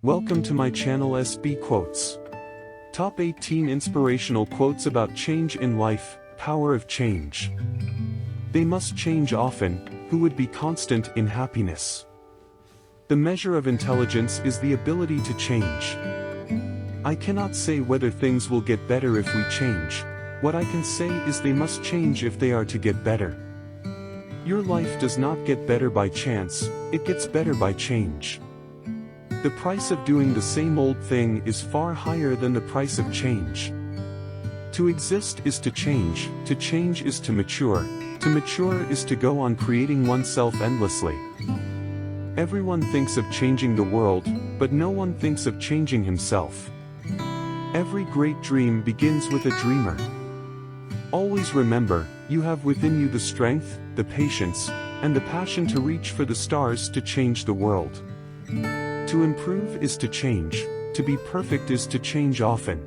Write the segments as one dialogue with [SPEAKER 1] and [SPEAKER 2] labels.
[SPEAKER 1] Welcome to my channel SB Quotes. Top 18 Inspirational Quotes About Change in Life, Power of Change. They must change often, who would be constant in happiness. The measure of intelligence is the ability to change. I cannot say whether things will get better if we change. What I can say is they must change if they are to get better. Your life does not get better by chance, it gets better by change. The price of doing the same old thing is far higher than the price of change. To exist is to change is to mature is to go on creating oneself endlessly. Everyone thinks of changing the world, but no one thinks of changing himself. Every great dream begins with a dreamer. Always remember, you have within you the strength, the patience, and the passion to reach for the stars to change the world. To improve is to change, to be perfect is to change often.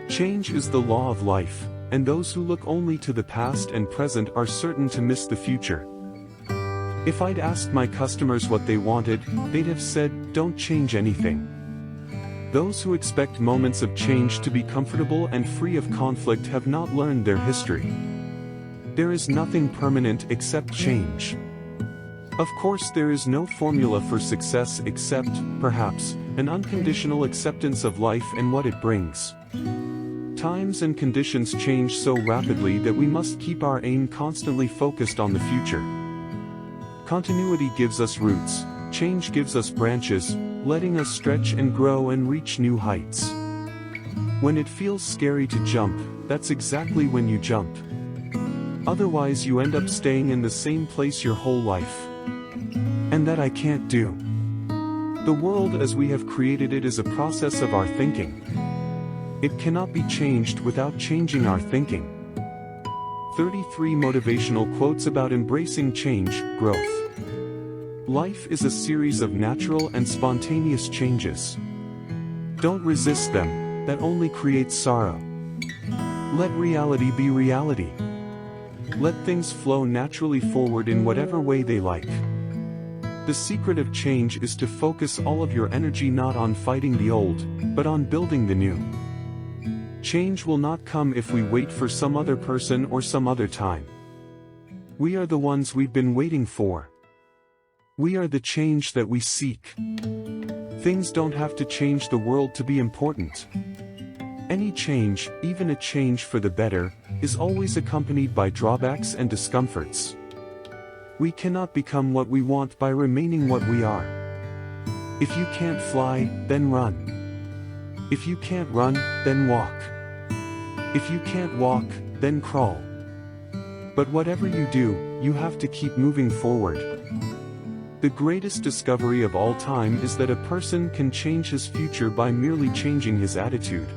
[SPEAKER 1] Change is the law of life, and those who look only to the past and present are certain to miss the future. If I'd asked my customers what they wanted, they'd have said, "Don't change anything." Those who expect moments of change to be comfortable and free of conflict have not learned their history. There is nothing permanent except change. Of course, there is no formula for success except, perhaps, an unconditional acceptance of life and what it brings. Times and conditions change so rapidly that we must keep our aim constantly focused on the future. Continuity gives us roots, change gives us branches, letting us stretch and grow and reach new heights. When it feels scary to jump, that's exactly when you jump. Otherwise you end up staying in the same place your whole life. And that I can't do. The world as we have created it is a process of our thinking. It cannot be changed without changing our thinking. 33 Motivational Quotes About Embracing Change, Growth. Life is a series of natural and spontaneous changes. Don't resist them, that only creates sorrow. Let reality be reality. Let things flow naturally forward in whatever way they like. The secret of change is to focus all of your energy not on fighting the old, but on building the new. Change will not come if we wait for some other person or some other time. We are the ones we've been waiting for. We are the change that we seek. Things don't have to change the world to be important. Any change, even a change for the better, is always accompanied by drawbacks and discomforts. We cannot become what we want by remaining what we are. If you can't fly, then run. If you can't run, then walk. If you can't walk, then crawl. But whatever you do, you have to keep moving forward. The greatest discovery of all time is that a person can change his future by merely changing his attitude.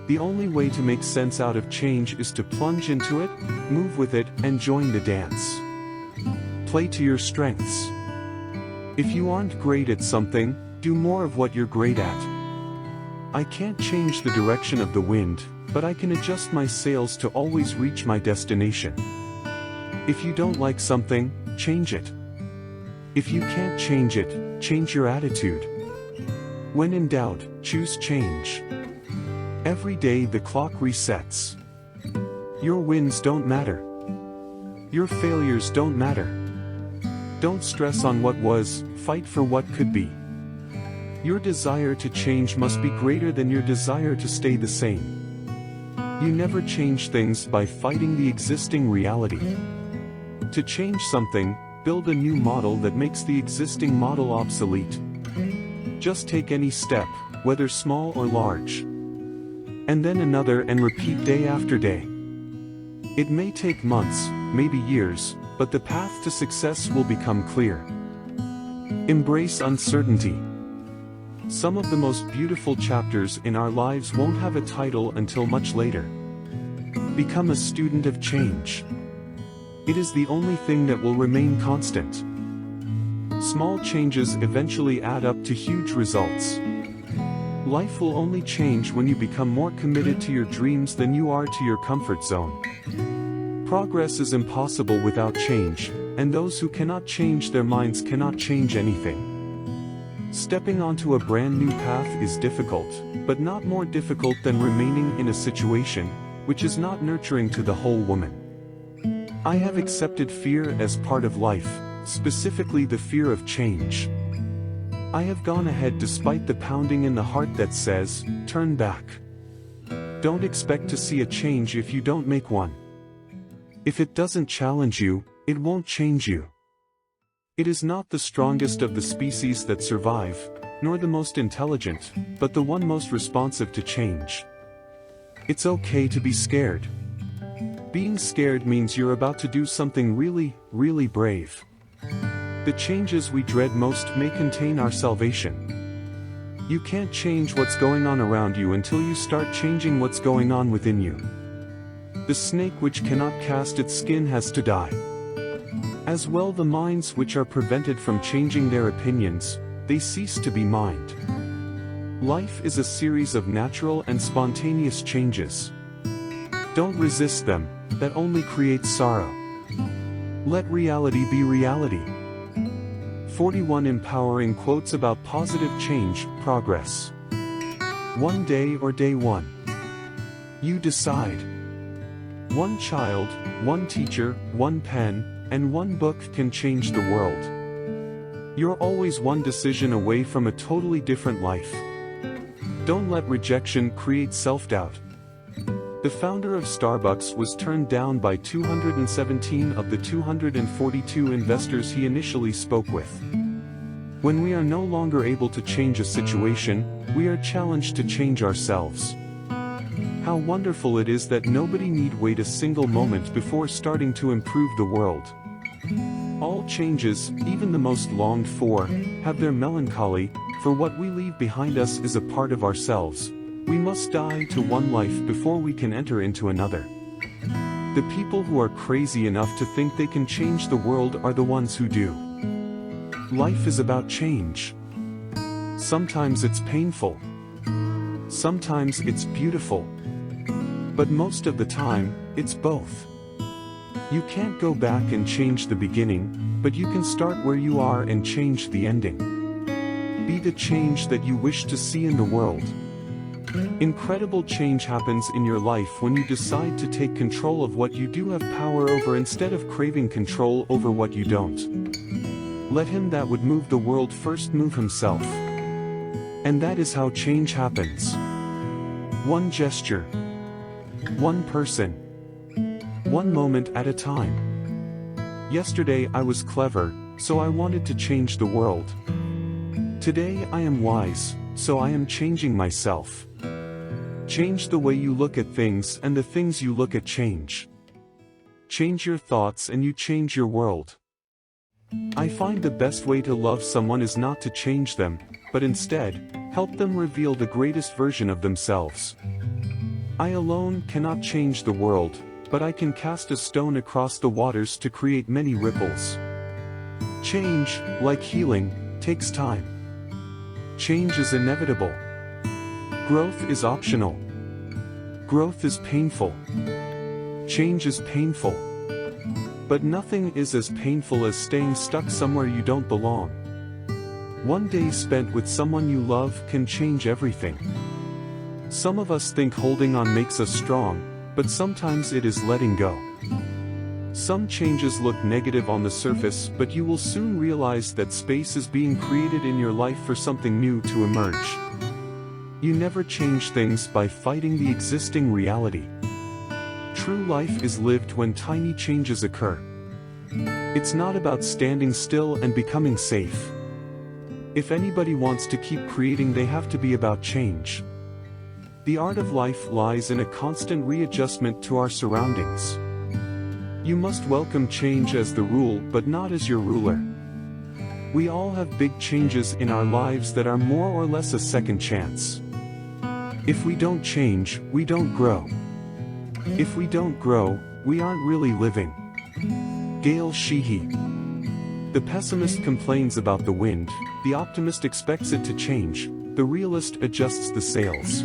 [SPEAKER 1] The only way to make sense out of change is to plunge into it, move with it, and join the dance. Play to your strengths. If you aren't great at something, do more of what you're great at. I can't change the direction of the wind, but I can adjust my sails to always reach my destination. If you don't like something, change it. If you can't change it, change your attitude. When in doubt, choose change. Every day the clock resets. Your wins don't matter. Your failures don't matter. Don't stress on what was, fight for what could be. Your desire to change must be greater than your desire to stay the same. You never change things by fighting the existing reality. To change something, build a new model that makes the existing model obsolete. Just take any step, whether small or large. And then another and repeat day after day. It may take months, maybe years, but the path to success will become clear. Embrace uncertainty. Some of the most beautiful chapters in our lives won't have a title until much later. Become a student of change. It is the only thing that will remain constant. Small changes eventually add up to huge results. Life will only change when you become more committed to your dreams than you are to your comfort zone. Progress is impossible without change, and those who cannot change their minds cannot change anything. Stepping onto a brand new path is difficult, but not more difficult than remaining in a situation which is not nurturing to the whole woman. I have accepted fear as part of life, specifically the fear of change. I have gone ahead despite the pounding in the heart that says, turn back. Don't expect to see a change if you don't make one. If it doesn't challenge you, it won't change you. It is not the strongest of the species that survive, nor the most intelligent, but the one most responsive to change. It's okay to be scared. Being scared means you're about to do something really, really brave. The changes we dread most may contain our salvation. You can't change what's going on around you until you start changing what's going on within you. The snake which cannot cast its skin has to die. As well the minds which are prevented from changing their opinions, they cease to be mind. Life is a series of natural and spontaneous changes. Don't resist them, that only creates sorrow. Let reality be reality. 41 empowering quotes about positive change, progress. One day or day one. You decide. One child, one teacher, one pen, and one book can change the world. You're always one decision away from a totally different life. Don't let rejection create self-doubt. The founder of Starbucks was turned down by 217 of the 242 investors he initially spoke with. When we are no longer able to change a situation, we are challenged to change ourselves. How wonderful it is that nobody need wait a single moment before starting to improve the world. All changes, even the most longed for, have their melancholy, for what we leave behind us is a part of ourselves. We must die to one life before we can enter into another. The people who are crazy enough to think they can change the world are the ones who do. Life is about change. Sometimes it's painful. Sometimes it's beautiful. But most of the time, it's both. You can't go back and change the beginning, but you can start where you are and change the ending. Be the change that you wish to see in the world. Incredible change happens in your life when you decide to take control of what you do have power over instead of craving control over what you don't. Let him that would move the world first move himself. And that is how change happens. One gesture. One person. One moment at a time. Yesterday I was clever, so I wanted to change the world. Today I am wise, so I am changing myself. Change the way you look at things and the things you look at change. Change your thoughts and you change your world. I find the best way to love someone is not to change them, but instead, help them reveal the greatest version of themselves. I alone cannot change the world, but I can cast a stone across the waters to create many ripples. Change, like healing, takes time. Change is inevitable. Growth is optional. Growth is painful. Change is painful. But nothing is as painful as staying stuck somewhere you don't belong. One day spent with someone you love can change everything. Some of us think holding on makes us strong, but sometimes it is letting go. Some changes look negative on the surface, but you will soon realize that space is being created in your life for something new to emerge. You never change things by fighting the existing reality. True life is lived when tiny changes occur. It's not about standing still and becoming safe. If anybody wants to keep creating, they have to be about change. The art of life lies in a constant readjustment to our surroundings. You must welcome change as the rule, but not as your ruler. We all have big changes in our lives that are more or less a second chance. If we don't change, we don't grow. If we don't grow, we aren't really living. Gail Sheehy. The pessimist complains about the wind, the optimist expects it to change, the realist adjusts the sails.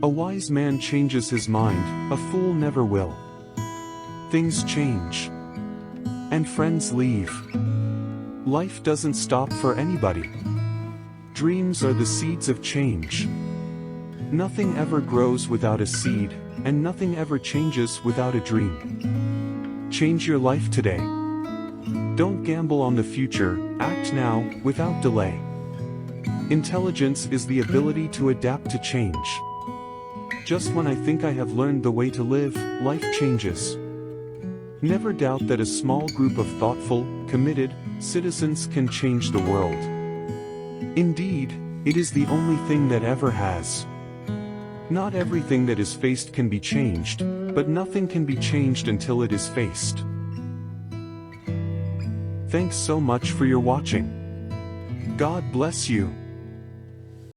[SPEAKER 1] A wise man changes his mind, a fool never will. Things change. And friends leave. Life doesn't stop for anybody. Dreams are the seeds of change. Nothing ever grows without a seed, and nothing ever changes without a dream. Change your life today. Don't gamble on the future, act now, without delay. Intelligence is the ability to adapt to change. Just when I think I have learned the way to live, life changes. Never doubt that a small group of thoughtful, committed citizens can change the world. Indeed, it is the only thing that ever has. Not everything that is faced can be changed, but nothing can be changed until it is faced. Thanks so much for your watching. God bless you.